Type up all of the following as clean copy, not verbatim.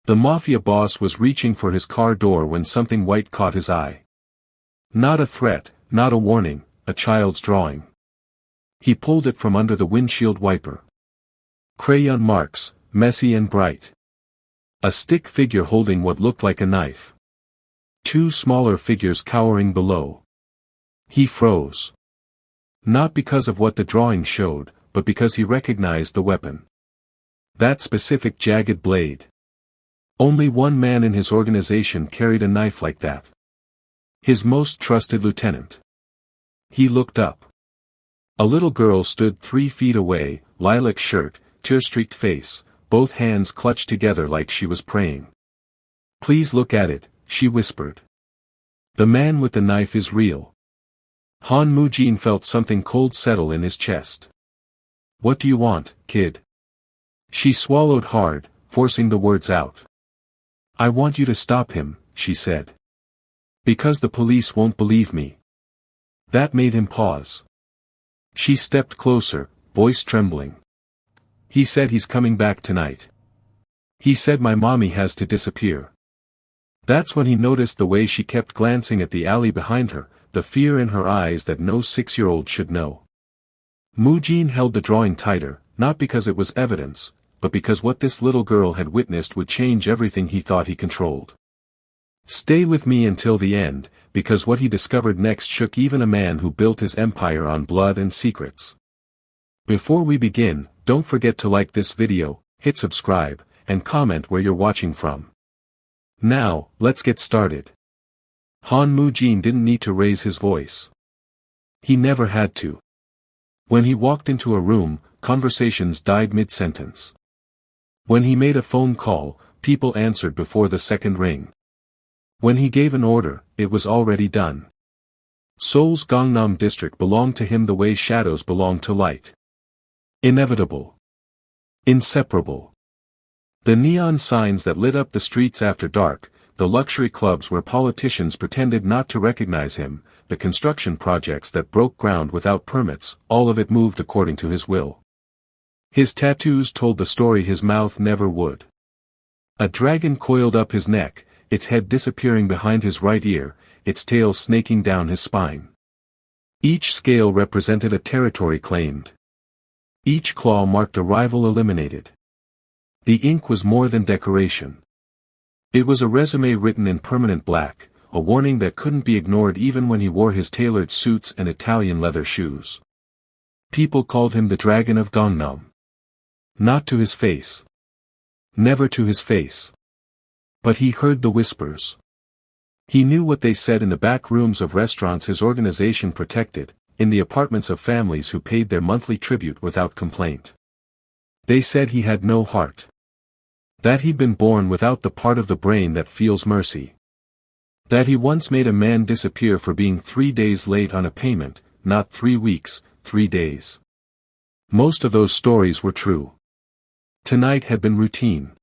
The Mafia boss was reaching for his car door when something white caught his eye. Not a threat, not a warning, a child's drawing. He pulled it from under the windshield wiper. Crayon marks, messy and bright. A stick figure holding what looked like a knife. Two smaller figures cowering below. He froze. Not because of what the drawing showed, but because he recognized the weapon. That specific jagged blade. Only one man in his organization carried a knife like that. His most trusted lieutenant. He looked up. A little girl stood 3 feet away, lilac shirt, tear-streaked face, both hands clutched together like she was praying. "Please look at it," she whispered. "The man with the knife is real." Han Mujin felt something cold settle in his chest. "What do you want, kid?" She swallowed hard, forcing the words out. "I want you to stop him," she said. "Because the police won't believe me." That made him pause. She stepped closer, voice trembling. "He said he's coming back tonight. He said my mommy has to disappear." That's when he noticed the way she kept glancing at the alley behind her, the fear in her eyes that no 6-year-old should know. Mujin held the drawing tighter, not because it was evidence, but because what this little girl had witnessed would change everything he thought he controlled. Stay with me until the end, because what he discovered next shook even a man who built his empire on blood and secrets. Before we begin, don't forget to like this video, hit subscribe, and comment where you're watching from. Now, let's get started. Han Mujin didn't need to raise his voice. He never had to. When he walked into a room, conversations died mid-sentence. When he made a phone call, people answered before the second ring. When he gave an order, it was already done. Seoul's Gangnam district belonged to him the way shadows belong to light. Inevitable. Inseparable. The neon signs that lit up the streets after dark, the luxury clubs where politicians pretended not to recognize him, the construction projects that broke ground without permits, all of it moved according to his will. His tattoos told the story his mouth never would. A dragon coiled up his neck, its head disappearing behind his right ear, its tail snaking down his spine. Each scale represented a territory claimed. Each claw marked a rival eliminated. The ink was more than decoration. It was a resume written in permanent black, a warning that couldn't be ignored even when he wore his tailored suits and Italian leather shoes. People called him the Dragon of Gangnam. Not to his face. Never to his face. But he heard the whispers. He knew what they said in the back rooms of restaurants his organization protected, in the apartments of families who paid their monthly tribute without complaint. They said he had no heart. That he'd been born without the part of the brain that feels mercy. That he once made a man disappear for being 3 days late on a payment, not 3 weeks, 3 days. Most of those stories were true. Tonight had been routine.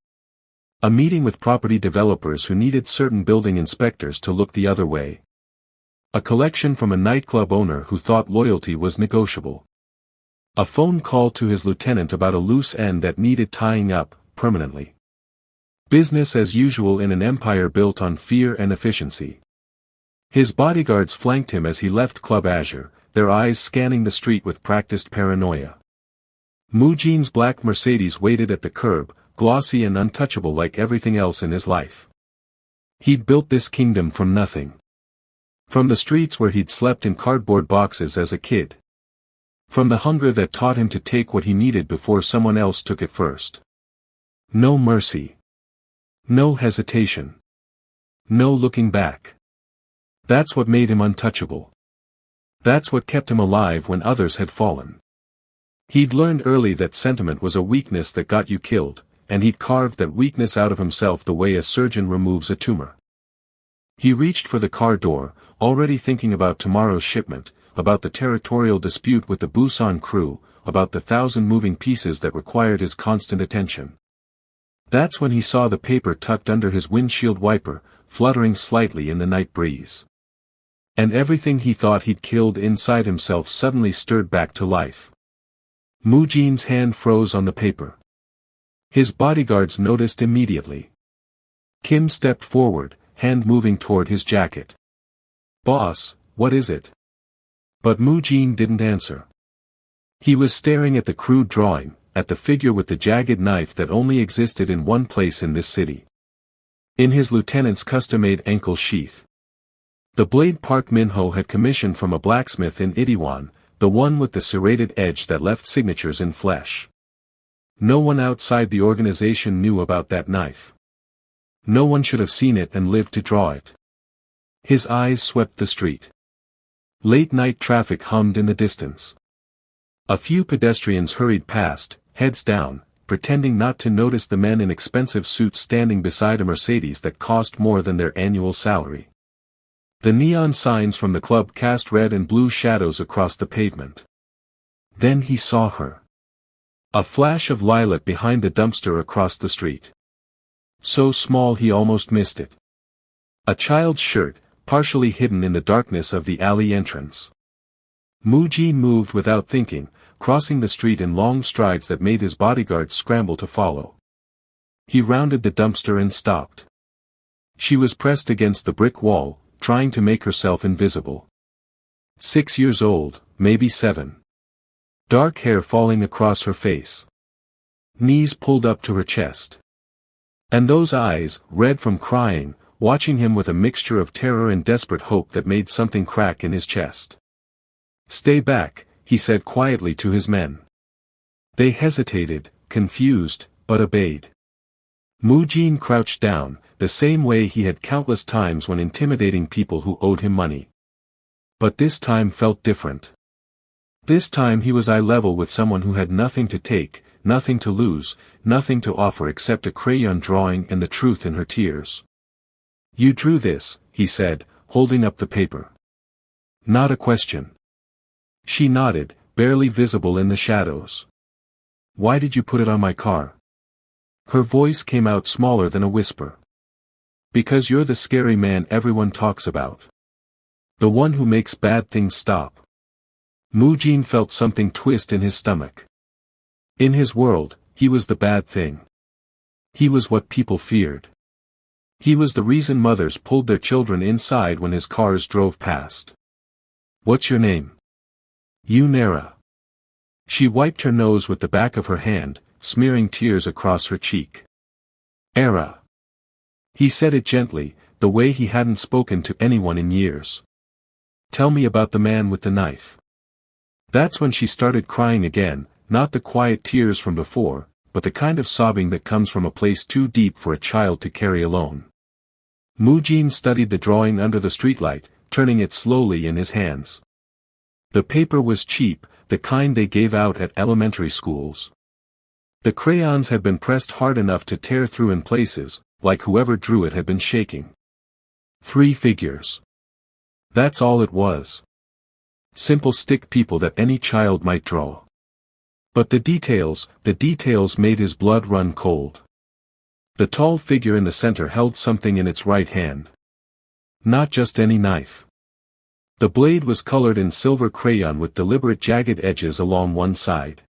A meeting with property developers who needed certain building inspectors to look the other way. A collection from a nightclub owner who thought loyalty was negotiable. A phone call to his lieutenant about a loose end that needed tying up, permanently. Business as usual in an empire built on fear and efficiency. His bodyguards flanked him as he left Club Azure, their eyes scanning the street with practiced paranoia. Mujin's black Mercedes waited at the curb, glossy and untouchable like everything else in his life. He'd built this kingdom from nothing. From the streets where he'd slept in cardboard boxes as a kid. From the hunger that taught him to take what he needed before someone else took it first. No mercy. No hesitation. No looking back. That's what made him untouchable. That's what kept him alive when others had fallen. He'd learned early that sentiment was a weakness that got you killed, and he'd carved that weakness out of himself the way a surgeon removes a tumor. He reached for the car door, already thinking about tomorrow's shipment, about the territorial dispute with the Busan crew, about the 1,000 moving pieces that required his constant attention. That's when he saw the paper tucked under his windshield wiper, fluttering slightly in the night breeze. And everything he thought he'd killed inside himself suddenly stirred back to life. Mujin's hand froze on the paper. His bodyguards noticed immediately. Kim stepped forward, hand moving toward his jacket. "Boss, what is it?" But Mu-jin didn't answer. He was staring at the crude drawing, at the figure with the jagged knife that only existed in one place in this city. In his lieutenant's custom-made ankle sheath. The blade Park Min-ho had commissioned from a blacksmith in Itaewon, the one with the serrated edge that left signatures in flesh. No one outside the organization knew about that knife. No one should have seen it and lived to draw it. His eyes swept the street. Late-night traffic hummed in the distance. A few pedestrians hurried past, heads down, pretending not to notice the men in expensive suits standing beside a Mercedes that cost more than their annual salary. The neon signs from the club cast red and blue shadows across the pavement. Then he saw her. A flash of lilac behind the dumpster across the street. So small he almost missed it. A child's shirt, partially hidden in the darkness of the alley entrance. Mu-jin moved without thinking, crossing the street in long strides that made his bodyguards scramble to follow. He rounded the dumpster and stopped. She was pressed against the brick wall, trying to make herself invisible. 6 years old, maybe 7. Dark hair falling across her face. Knees pulled up to her chest. And those eyes, red from crying, watching him with a mixture of terror and desperate hope that made something crack in his chest. "Stay back," he said quietly to his men. They hesitated, confused, but obeyed. Mu-jin crouched down, the same way he had countless times when intimidating people who owed him money. But this time felt different. This time he was eye level with someone who had nothing to take, nothing to lose, nothing to offer except a crayon drawing and the truth in her tears. "You drew this," he said, holding up the paper. Not a question. She nodded, barely visible in the shadows. "Why did you put it on my car?" Her voice came out smaller than a whisper. "Because you're the scary man everyone talks about. The one who makes bad things stop." Mu-jin felt something twist in his stomach. In his world, he was the bad thing. He was what people feared. He was the reason mothers pulled their children inside when his cars drove past. "What's your name?" "Yunera." She wiped her nose with the back of her hand, smearing tears across her cheek. "Era." He said it gently, the way he hadn't spoken to anyone in years. "Tell me about the man with the knife." That's when she started crying again, not the quiet tears from before, but the kind of sobbing that comes from a place too deep for a child to carry alone. Mu-jin studied the drawing under the streetlight, turning it slowly in his hands. The paper was cheap, the kind they gave out at elementary schools. The crayons had been pressed hard enough to tear through in places, like whoever drew it had been shaking. 3 figures. That's all it was. Simple stick people that any child might draw. But the details made his blood run cold. The tall figure in the center held something in its right hand. Not just any knife. The blade was colored in silver crayon with deliberate jagged edges along one side.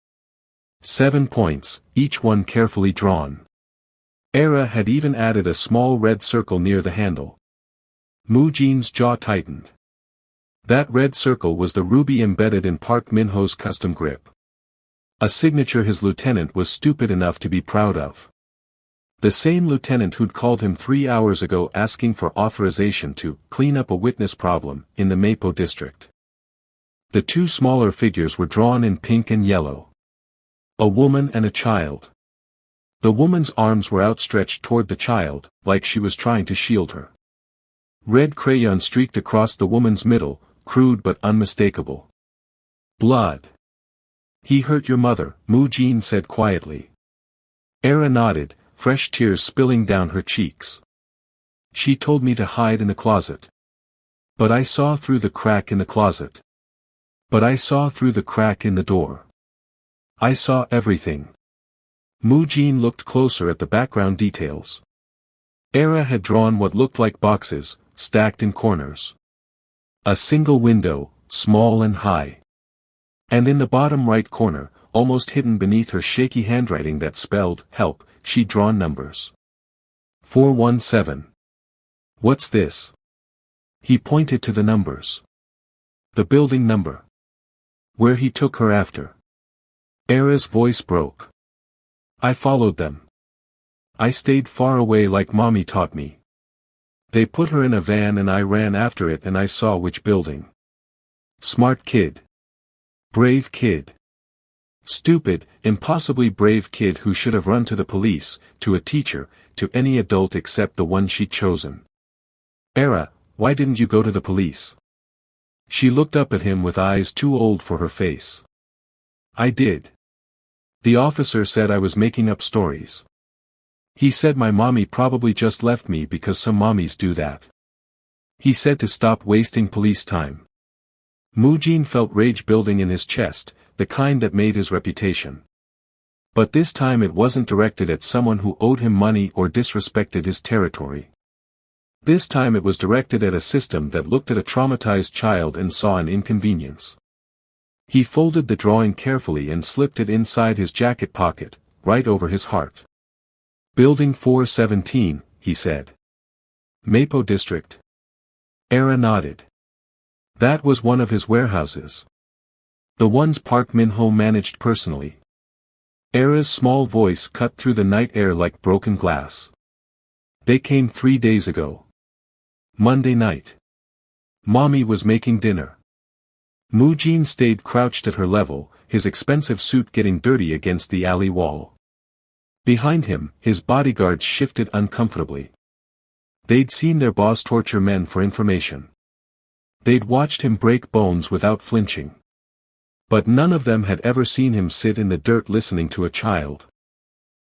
7 points, each one carefully drawn. Era had even added a small red circle near the handle. Mu-jin's jaw tightened. That red circle was the ruby embedded in Park Min-ho's custom grip. A signature his lieutenant was stupid enough to be proud of. The same lieutenant who'd called him 3 hours ago asking for authorization to clean up a witness problem in the Mapo district. The 2 smaller figures were drawn in pink and yellow. A woman and a child. The woman's arms were outstretched toward the child, like she was trying to shield her. Red crayon streaked across the woman's middle, crude but unmistakable. "Blood. He hurt your mother," Mu-jin said quietly. Era nodded, fresh tears spilling down her cheeks. "She told me to hide in the closet. But I saw through the crack in the closet. But I saw through the crack in the door. I saw everything." Mu-jin looked closer at the background details. Era had drawn what looked like boxes, stacked in corners. A single window, small and high. And in the bottom right corner, almost hidden beneath her shaky handwriting that spelled, "help," she'd drawn numbers. 417. What's this? He pointed to the numbers. The building number. Where he took her after. Era's voice broke. I followed them. I stayed far away like Mommy taught me. They put her in a van and I ran after it and I saw which building. Smart kid. Brave kid. Stupid, impossibly brave kid who should have run to the police, to a teacher, to any adult except the one she'd chosen. Era, why didn't you go to the police? She looked up at him with eyes too old for her face. I did. The officer said I was making up stories. He said my mommy probably just left me because some mommies do that. He said to stop wasting police time. Mujin felt rage building in his chest, the kind that made his reputation. But this time it wasn't directed at someone who owed him money or disrespected his territory. This time it was directed at a system that looked at a traumatized child and saw an inconvenience. He folded the drawing carefully and slipped it inside his jacket pocket, right over his heart. Building 417, he said. Mapo District. Era nodded. That was one of his warehouses. The ones Park Min-ho managed personally. Era's small voice cut through the night air like broken glass. They came 3 days ago. Monday night. Mommy was making dinner. Mujin stayed crouched at her level, his expensive suit getting dirty against the alley wall. Behind him, his bodyguards shifted uncomfortably. They'd seen their boss torture men for information. They'd watched him break bones without flinching. But none of them had ever seen him sit in the dirt listening to a child.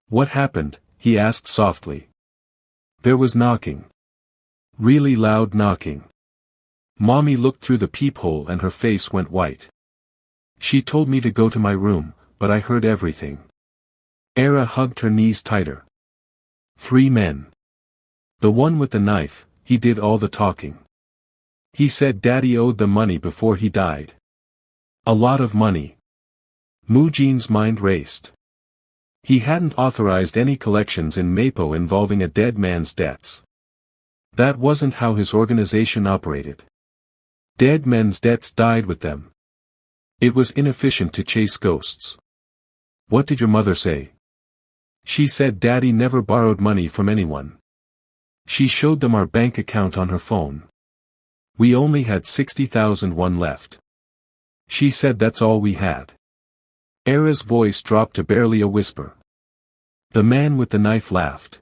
What happened? He asked softly. There was knocking. Really loud knocking. Mommy looked through the peephole and her face went white. She told me to go to my room, but I heard everything. Era hugged her knees tighter. 3 men. The one with the knife, he did all the talking. He said Daddy owed them money before he died. A lot of money. Mujin's mind raced. He hadn't authorized any collections in Mapo involving a dead man's debts. That wasn't how his organization operated. Dead men's debts died with them. It was inefficient to chase ghosts. What did your mother say? She said Daddy never borrowed money from anyone. She showed them our bank account on her phone. We only had 60,000 won left. She said that's all we had. Era's voice dropped to barely a whisper. The man with the knife laughed.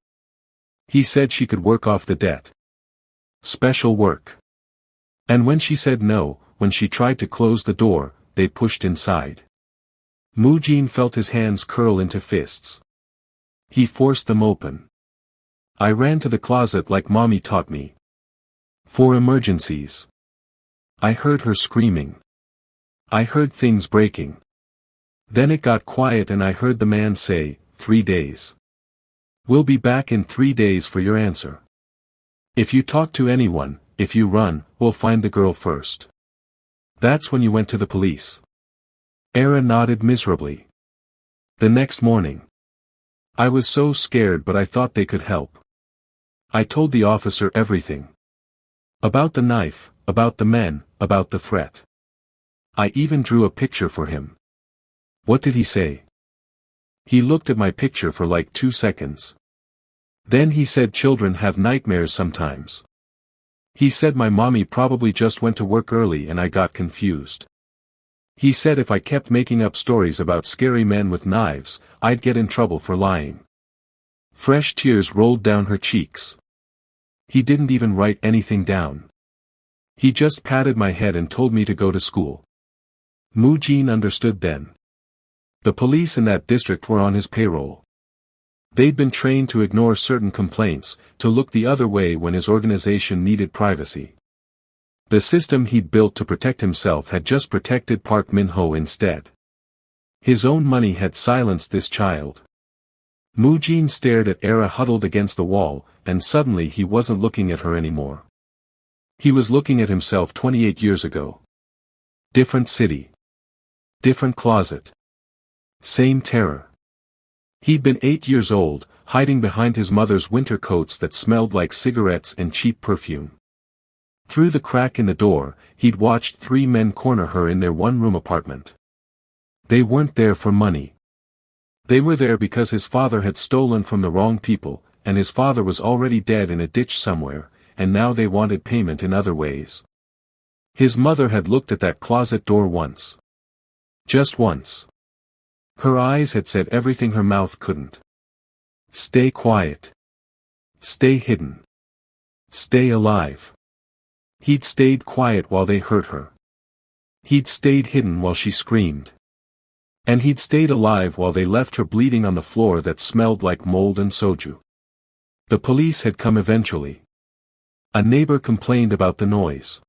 He said she could work off the debt. Special work. And when she said no, when she tried to close the door, they pushed inside. Mujin felt his hands curl into fists. He forced them open. I ran to the closet like Mommy taught me. For emergencies. I heard her screaming. I heard things breaking. Then it got quiet and I heard the man say, 3 days. We'll be back in 3 days for your answer. If you talk to anyone, if you run, we'll find the girl first. That's when you went to the police. Era nodded miserably. The next morning. I was so scared but I thought they could help. I told the officer everything. About the knife, about the men, about the threat. I even drew a picture for him. What did he say? He looked at my picture for like 2 seconds. Then he said children have nightmares sometimes. He said my mommy probably just went to work early and I got confused. He said if I kept making up stories about scary men with knives, I'd get in trouble for lying. Fresh tears rolled down her cheeks. He didn't even write anything down. He just patted my head and told me to go to school. Mujin understood then. The police in that district were on his payroll. They'd been trained to ignore certain complaints, to look the other way when his organization needed privacy. The system he'd built to protect himself had just protected Park Min-ho instead. His own money had silenced this child. Mujin stared at Era huddled against the wall, and suddenly he wasn't looking at her anymore. He was looking at himself 28 years ago. Different city. Different closet. Same terror. He'd been 8 years old, hiding behind his mother's winter coats that smelled like cigarettes and cheap perfume. Through the crack in the door, he'd watched 3 men corner her in their one-room apartment. They weren't there for money. They were there because his father had stolen from the wrong people, and his father was already dead in a ditch somewhere, and now they wanted payment in other ways. His mother had looked at that closet door once. Just once. Her eyes had said everything her mouth couldn't. Stay quiet. Stay hidden. Stay alive. He'd stayed quiet while they hurt her. He'd stayed hidden while she screamed. And he'd stayed alive while they left her bleeding on the floor that smelled like mold and soju. The police had come eventually. A neighbor complained about the noise.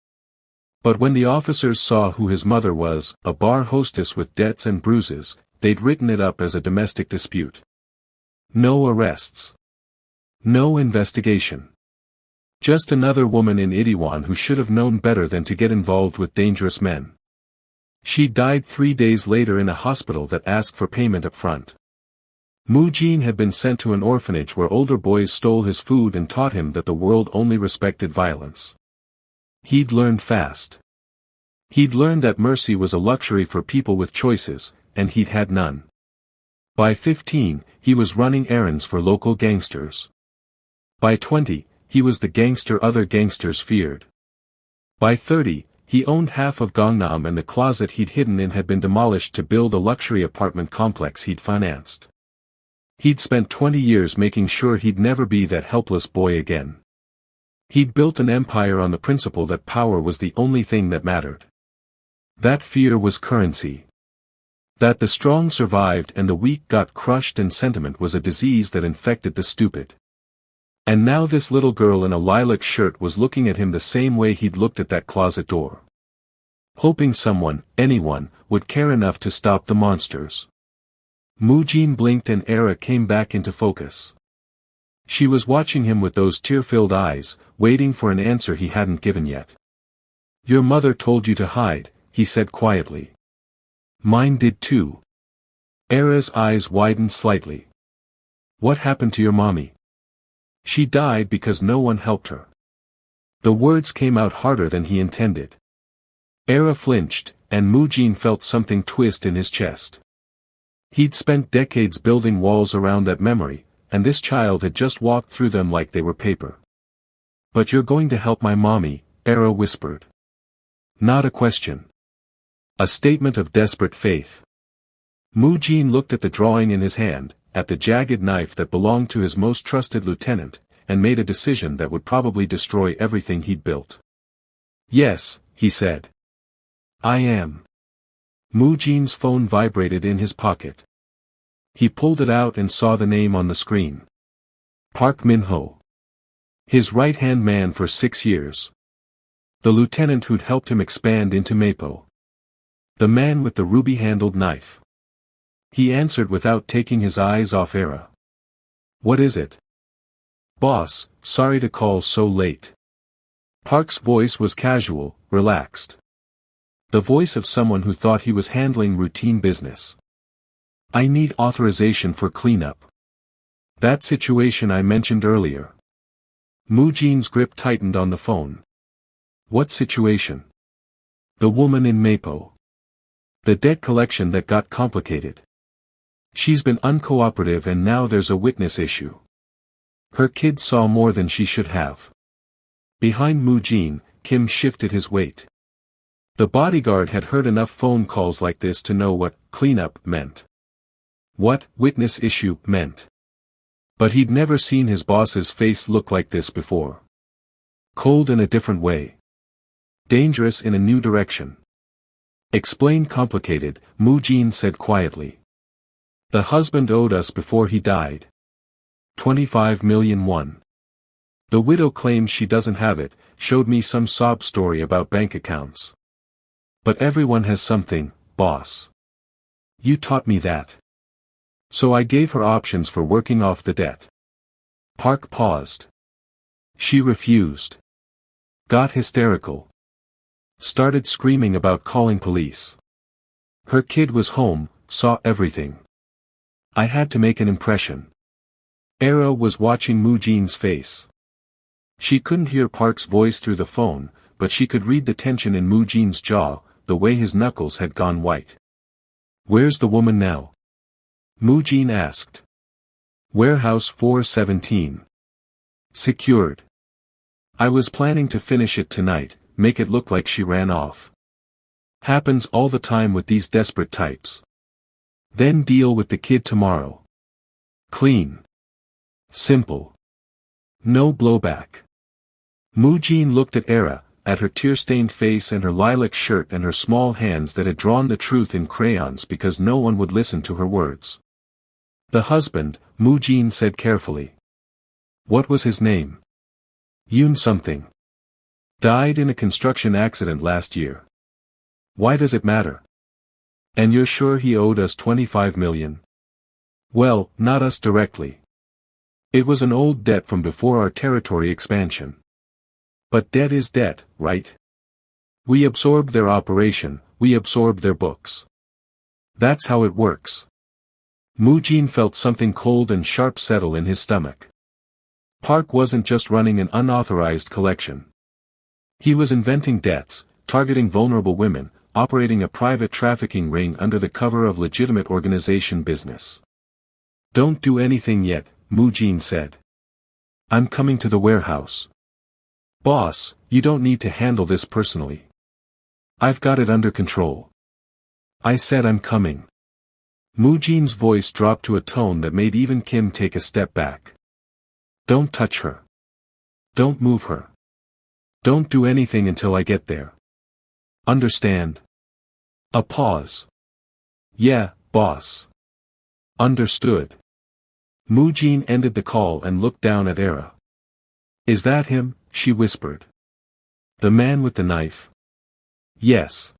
But when the officers saw who his mother was, a bar hostess with debts and bruises, they'd written it up as a domestic dispute. No arrests. No investigation. Just another woman in Itaewon who should have known better than to get involved with dangerous men. She died 3 days later in a hospital that asked for payment up front. Moojin had been sent to an orphanage where older boys stole his food and taught him that the world only respected violence. He'd learned fast. He'd learned that mercy was a luxury for people with choices, and he'd had none. By 15, he was running errands for local gangsters. By 20, he was the gangster other gangsters feared. By 30, he owned half of Gangnam, and the closet he'd hidden in had been demolished to build a luxury apartment complex he'd financed. He'd spent 20 years making sure he'd never be that helpless boy again. He'd built an empire on the principle that power was the only thing that mattered. That fear was currency. That the strong survived and the weak got crushed, and sentiment was a disease that infected the stupid. And now this little girl in a lilac shirt was looking at him the same way he'd looked at that closet door. Hoping someone, anyone, would care enough to stop the monsters. Moojin blinked and Era came back into focus. She was watching him with those tear-filled eyes, waiting for an answer he hadn't given yet. "Your mother told you to hide," he said quietly. "Mine did too." Era's eyes widened slightly. "What happened to your mommy?" "She died because no one helped her." The words came out harder than he intended. Era flinched, and Moojin felt something twist in his chest. He'd spent decades building walls around that memory, and this child had just walked through them like they were paper. "But you're going to help my mommy," Era whispered. Not a question. A statement of desperate faith. Moojin looked at the drawing in his hand, at the jagged knife that belonged to his most trusted lieutenant, and made a decision that would probably destroy everything he'd built. "Yes," he said. "I am." Moojin's phone vibrated in his pocket. He pulled it out and saw the name on the screen. Park Min-ho. His right-hand man for 6 years. The lieutenant who'd helped him expand into Mapo. The man with the ruby-handled knife. He answered without taking his eyes off Era. "What is it?" "Boss, sorry to call so late." Park's voice was casual, relaxed. The voice of someone who thought he was handling routine business. "I need authorization for cleanup. That situation I mentioned earlier." Moojin's grip tightened on the phone. "What situation?" "The woman in Mapo. The debt collection that got complicated. She's been uncooperative and now there's a witness issue. Her kid saw more than she should have." Behind Moojin, Kim shifted his weight. The bodyguard had heard enough phone calls like this to know what cleanup meant. What witness issue meant. But he'd never seen his boss's face look like this before. Cold in a different way. Dangerous in a new direction. "Explain complicated," Moojin said quietly. "The husband owed us before he died. 25 million won. The widow claims she doesn't have it, showed me some sob story about bank accounts. But everyone has something, boss. You taught me that. So I gave her options for working off the debt." Park paused. She refused. Got hysterical. Started screaming about calling police. Her kid was home, saw everything. I had to make an impression. Era was watching Mujin's face. She couldn't hear Park's voice through the phone, but she could read the tension in Mujin's jaw, the way his knuckles had gone white. "Where's the woman now?" Mujin asked. "Warehouse 417. Secured. I was planning to finish it tonight, make it look like she ran off. Happens all the time with these desperate types. Then deal with the kid tomorrow. Clean. Simple. No blowback." Mujin looked at Era, at her tear-stained face and her lilac shirt and her small hands that had drawn the truth in crayons because no one would listen to her words. "The husband," Mujin said carefully. "What was his name?" "Yoon something. Died in a construction accident last year." "Why does it matter?" "And you're sure he owed us 25 million? "Well, not us directly. It was an old debt from before our territory expansion. But debt is debt, right? We absorb their operation, we absorb their books. That's how it works." Mujin felt something cold and sharp settle in his stomach. Park wasn't just running an unauthorized collection. He was inventing debts, targeting vulnerable women, operating a private trafficking ring under the cover of legitimate organization business. "Don't do anything yet," Mujin said. "I'm coming to the warehouse." "Boss, you don't need to handle this personally. I've got it under control." "I said I'm coming." Mujin's voice dropped to a tone that made even Kim take a step back. "Don't touch her. Don't move her. Don't do anything until I get there. Understand?" A pause. "Yeah, boss." "Understood." Mujin ended the call and looked down at Era. "Is that him?" she whispered. "The man with the knife?" "Yes."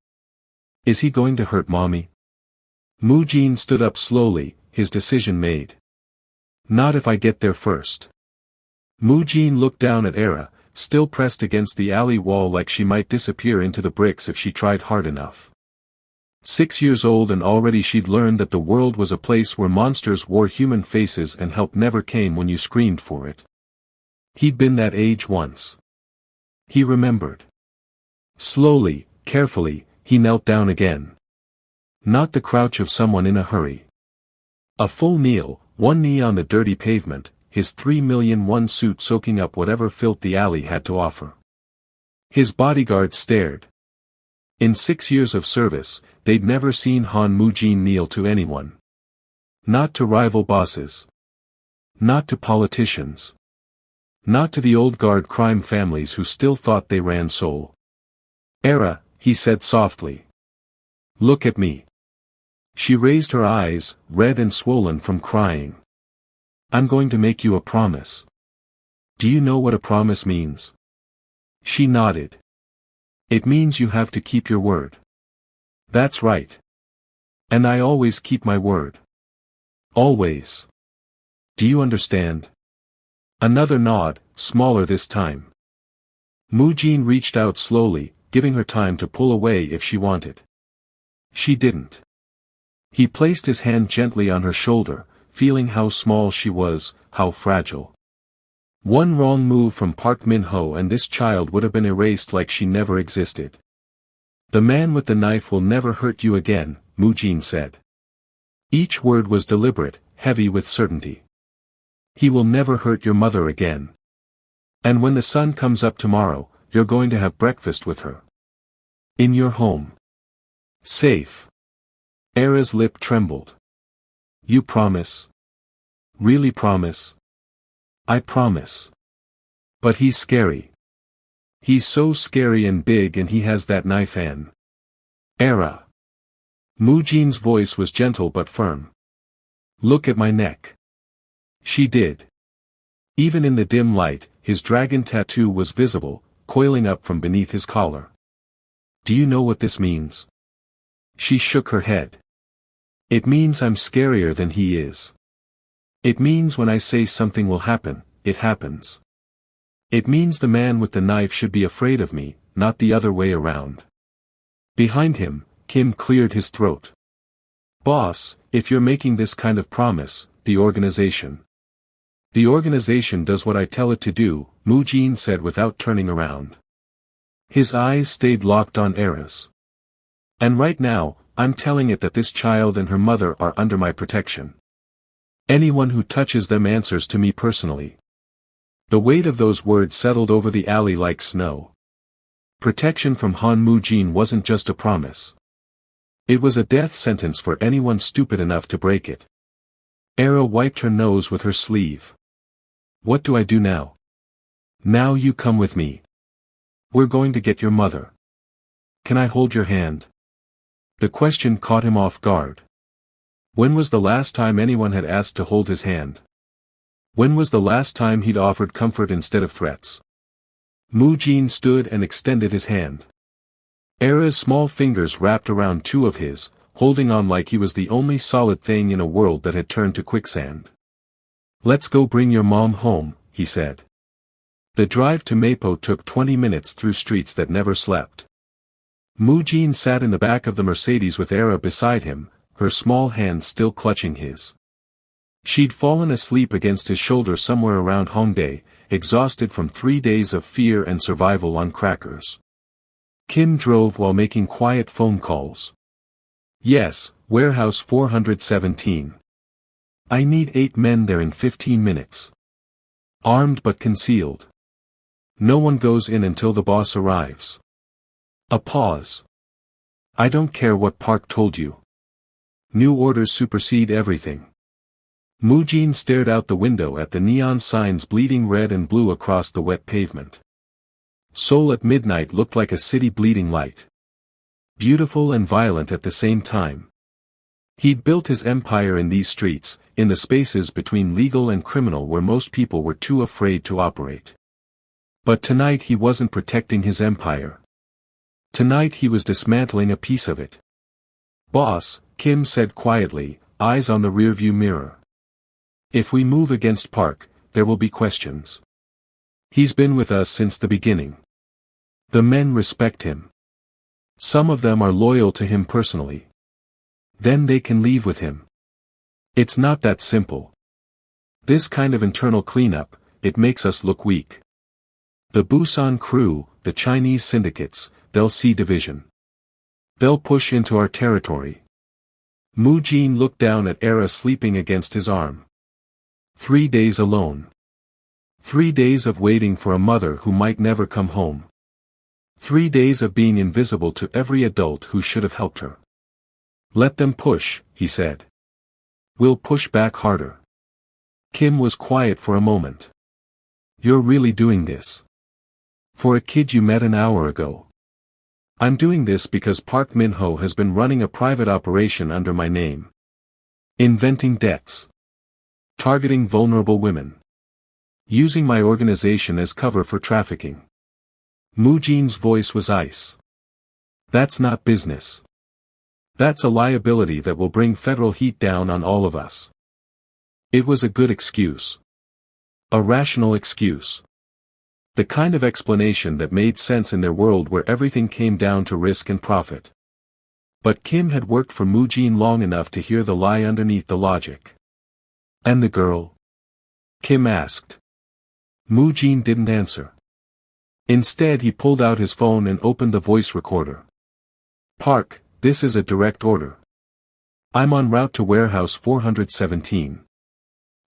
"Is he going to hurt mommy?" Mujin stood up slowly, his decision made. "Not if I get there first." Mujin looked down at Era, still pressed against the alley wall like she might disappear into the bricks if she tried hard enough. 6 years old and already she'd learned that the world was a place where monsters wore human faces and help never came when you screamed for it. He'd been that age once. He remembered. Slowly, carefully, he knelt down again. Not the crouch of someone in a hurry. A full kneel, one knee on the dirty pavement, his 3,000,001 suit soaking up whatever filth the alley had to offer. His bodyguards stared. In 6 years of service, they'd never seen Han Mujin kneel to anyone. Not to rival bosses. Not to politicians. Not to the old guard crime families who still thought they ran Seoul. "Era," he said softly. "Look at me." She raised her eyes, red and swollen from crying. "I'm going to make you a promise." "Do you know what a promise means?" She nodded. "It means you have to keep your word." "That's right. And I always keep my word. Always. Do you understand?" Another nod, smaller this time. Mujin reached out slowly, giving her time to pull away if she wanted. She didn't. He placed his hand gently on her shoulder, feeling how small she was, how fragile. One wrong move from Park Min-ho and this child would have been erased like she never existed. "The man with the knife will never hurt you again," Mujin said. Each word was deliberate, heavy with certainty. "He will never hurt your mother again. And when the sun comes up tomorrow, you're going to have breakfast with her. In your home. Safe." Era's lip trembled. "You promise? Really promise?" "I promise. But he's scary. He's so scary and big and he has that knife and..." "Era." Mujin's voice was gentle but firm. "Look at my neck." She did. Even in the dim light, his dragon tattoo was visible, coiling up from beneath his collar. "Do you know what this means?" She shook her head. "It means I'm scarier than he is. It means when I say something will happen, it happens. It means the man with the knife should be afraid of me, not the other way around." Behind him, Kim cleared his throat. "Boss, if you're making this kind of promise, the organization. The organization does what I tell it to do, Mujin said without turning around. His eyes stayed locked on Era's. And right now, I'm telling it that this child and her mother are under my protection. Anyone who touches them answers to me personally. The weight of those words settled over the alley like snow. Protection from Han Mujin wasn't just a promise. It was a death sentence for anyone stupid enough to break it. Era wiped her nose with her sleeve. What do I do now? Now you come with me. We're going to get your mother. Can I hold your hand? The question caught him off guard. When was the last time anyone had asked to hold his hand? When was the last time he'd offered comfort instead of threats? Mujin stood and extended his hand. Era's small fingers wrapped around two of his, holding on like he was the only solid thing in a world that had turned to quicksand. Let's go bring your mom home, he said. The drive to Mapo took 20 minutes through streets that never slept. Mujin sat in the back of the Mercedes with Era beside him, her small hand still clutching his. She'd fallen asleep against his shoulder somewhere around Hongdae, exhausted from 3 days of fear and survival on crackers. Kim drove while making quiet phone calls. Yes, warehouse 417. I need 8 men there in 15 minutes. Armed but concealed. No one goes in until the boss arrives. A pause. I don't care what Park told you. New orders supersede everything. Mujin stared out the window at the neon signs bleeding red and blue across the wet pavement. Seoul at midnight looked like a city bleeding light. Beautiful and violent at the same time. He'd built his empire in these streets, in the spaces between legal and criminal where most people were too afraid to operate. But tonight he wasn't protecting his empire. Tonight he was dismantling a piece of it. Boss, Kim said quietly, eyes on the rearview mirror. If we move against Park, there will be questions. He's been with us since the beginning. The men respect him. Some of them are loyal to him personally. Then they can leave with him. It's not that simple. This kind of internal cleanup, it makes us look weak. The Busan crew, the Chinese syndicates, they'll see division. They'll push into our territory. Mujin looked down at Era sleeping against his arm. 3 days alone. 3 days of waiting for a mother who might never come home. 3 days of being invisible to every adult who should have helped her. Let them push, he said. We'll push back harder. Kim was quiet for a moment. You're really doing this? For a kid you met an hour ago. I'm doing this because Park Min-ho has been running a private operation under my name. Inventing debts. Targeting vulnerable women. Using my organization as cover for trafficking. Mujin's voice was ice. That's not business. That's a liability that will bring federal heat down on all of us. It was a good excuse. A rational excuse. The kind of explanation that made sense in their world where everything came down to risk and profit. But Kim had worked for Mujin long enough to hear the lie underneath the logic. And the girl? Kim asked. Mujin didn't answer. Instead he pulled out his phone and opened the voice recorder. Park, this is a direct order. I'm en route to warehouse 417.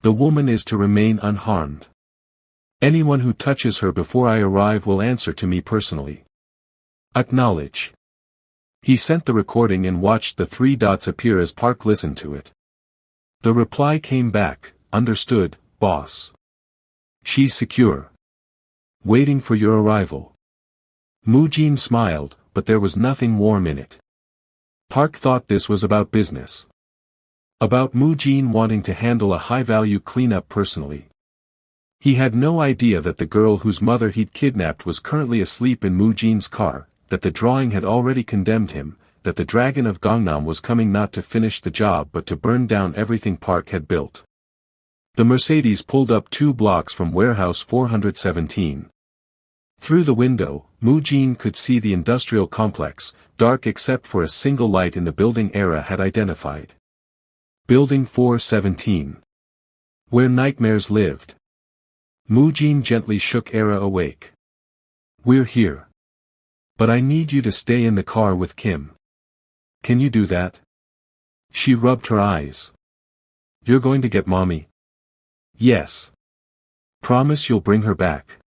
The woman is to remain unharmed. Anyone who touches her before I arrive will answer to me personally. Acknowledge. He sent the recording and watched the 3 dots appear as Park listened to it. The reply came back, understood, boss. She's secure. Waiting for your arrival. Mujin smiled, but there was nothing warm in it. Park thought this was about business. About Mujin wanting to handle a high-value cleanup personally. He had no idea that the girl whose mother he'd kidnapped was currently asleep in Mujin's car, that the drawing had already condemned him, that the Dragon of Gangnam was coming not to finish the job but to burn down everything Park had built. The Mercedes pulled up 2 blocks from warehouse 417. Through the window, Mujin could see the industrial complex, dark except for a single light in the building Era had identified. Building 417. Where nightmares lived. Mujin gently shook Era awake. We're here. But I need you to stay in the car with Kim. Can you do that? She rubbed her eyes. You're going to get mommy? Yes. Promise you'll bring her back.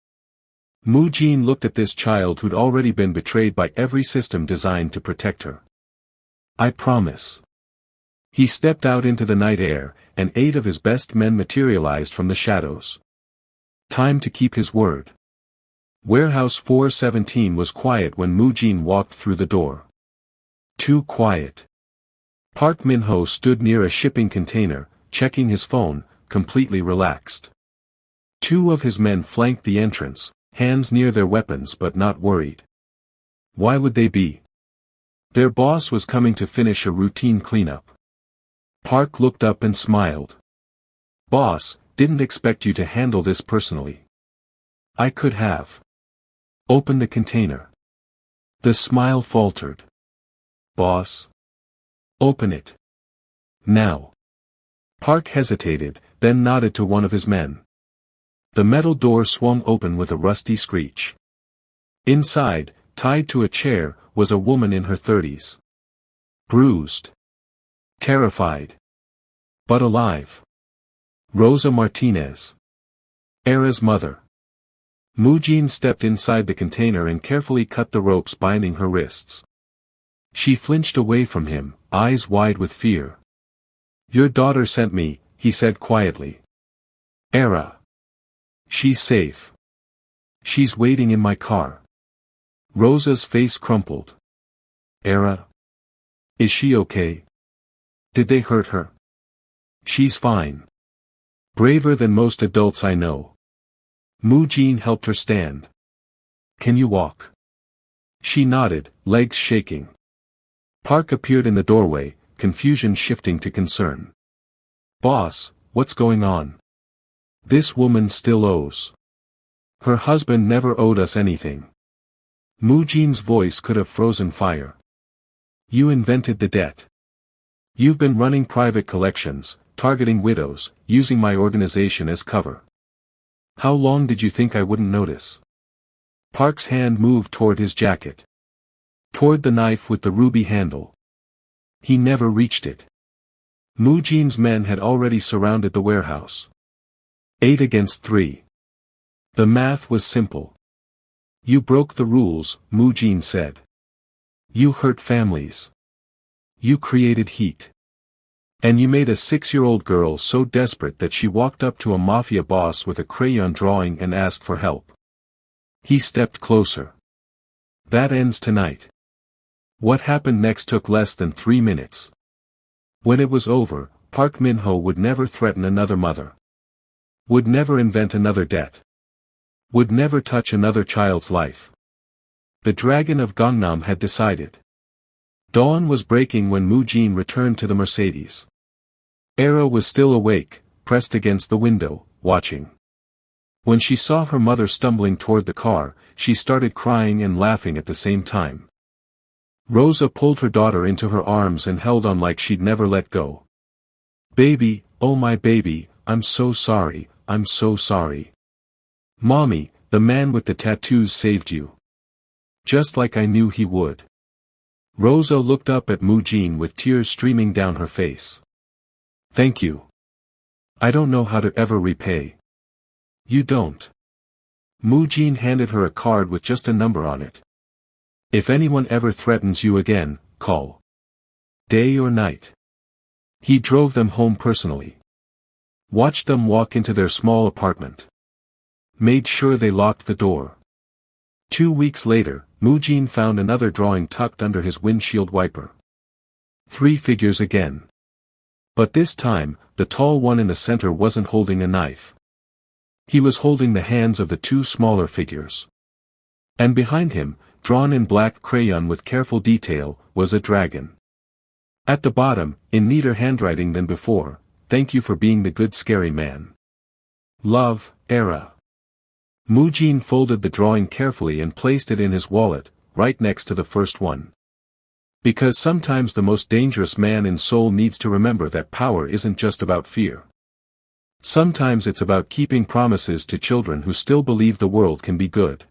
Mujin looked at this child who'd already been betrayed by every system designed to protect her. I promise. He stepped out into the night air, and 8 of his best men materialized from the shadows. Time to keep his word. Warehouse 417 was quiet when Mujin walked through the door. Too quiet. Park Min-ho stood near a shipping container, checking his phone, completely relaxed. 2 of his men flanked the entrance, hands near their weapons but not worried. Why would they be? Their boss was coming to finish a routine cleanup. Park looked up and smiled. Boss, didn't expect you to handle this personally. I could have. Open the container. The smile faltered. Boss. Open it. Now. Park hesitated, then nodded to one of his men. The metal door swung open with a rusty screech. Inside, tied to a chair, was a woman in her 30s. Bruised. Terrified. But alive. Rosa Martinez. Era's mother. Mujin stepped inside the container and carefully cut the ropes binding her wrists. She flinched away from him, eyes wide with fear. Your daughter sent me, he said quietly. Era. She's safe. She's waiting in my car. Rosa's face crumpled. Era. Is she okay? Did they hurt her? She's fine. Braver than most adults I know. Mujin helped her stand. Can you walk? She nodded, legs shaking. Park appeared in the doorway, confusion shifting to concern. Boss, what's going on? This woman still owes. Her husband never owed us anything. Mujin's voice could have frozen fire. You invented the debt. You've been running private collections, targeting widows, using my organization as cover. How long did you think I wouldn't notice? Park's hand moved toward his jacket. Toward the knife with the ruby handle. He never reached it. Mujin's men had already surrounded the warehouse. 8 against 3. The math was simple. You broke the rules, Mujin said. You hurt families. You created heat. And you made a 6-year-old girl so desperate that she walked up to a Mafia boss with a crayon drawing and asked for help. He stepped closer. That ends tonight. What happened next took less than 3 minutes. When it was over, Park Min-ho would never threaten another mother. Would never invent another debt. Would never touch another child's life. The Dragon of Gangnam had decided. Dawn was breaking when Mujin returned to the Mercedes. Era was still awake, pressed against the window, watching. When she saw her mother stumbling toward the car, she started crying and laughing at the same time. Rosa pulled her daughter into her arms and held on like she'd never let go. Baby, oh my baby, I'm so sorry, I'm so sorry. Mommy, the man with the tattoos saved you. Just like I knew he would. Rosa looked up at Mujin with tears streaming down her face. Thank you. I don't know how to ever repay. You don't. Mujin handed her a card with just a number on it. If anyone ever threatens you again, call. Day or night. He drove them home personally. Watched them walk into their small apartment. Made sure they locked the door. 2 weeks later, Mujin found another drawing tucked under his windshield wiper. 3 figures again. But this time, the tall one in the center wasn't holding a knife. He was holding the hands of the 2 smaller figures. And behind him, drawn in black crayon with careful detail, was a dragon. At the bottom, in neater handwriting than before, thank you for being the good scary man. Love, Era. Mujin folded the drawing carefully and placed it in his wallet, right next to the first one. Because sometimes the most dangerous man in Seoul needs to remember that power isn't just about fear. Sometimes it's about keeping promises to children who still believe the world can be good.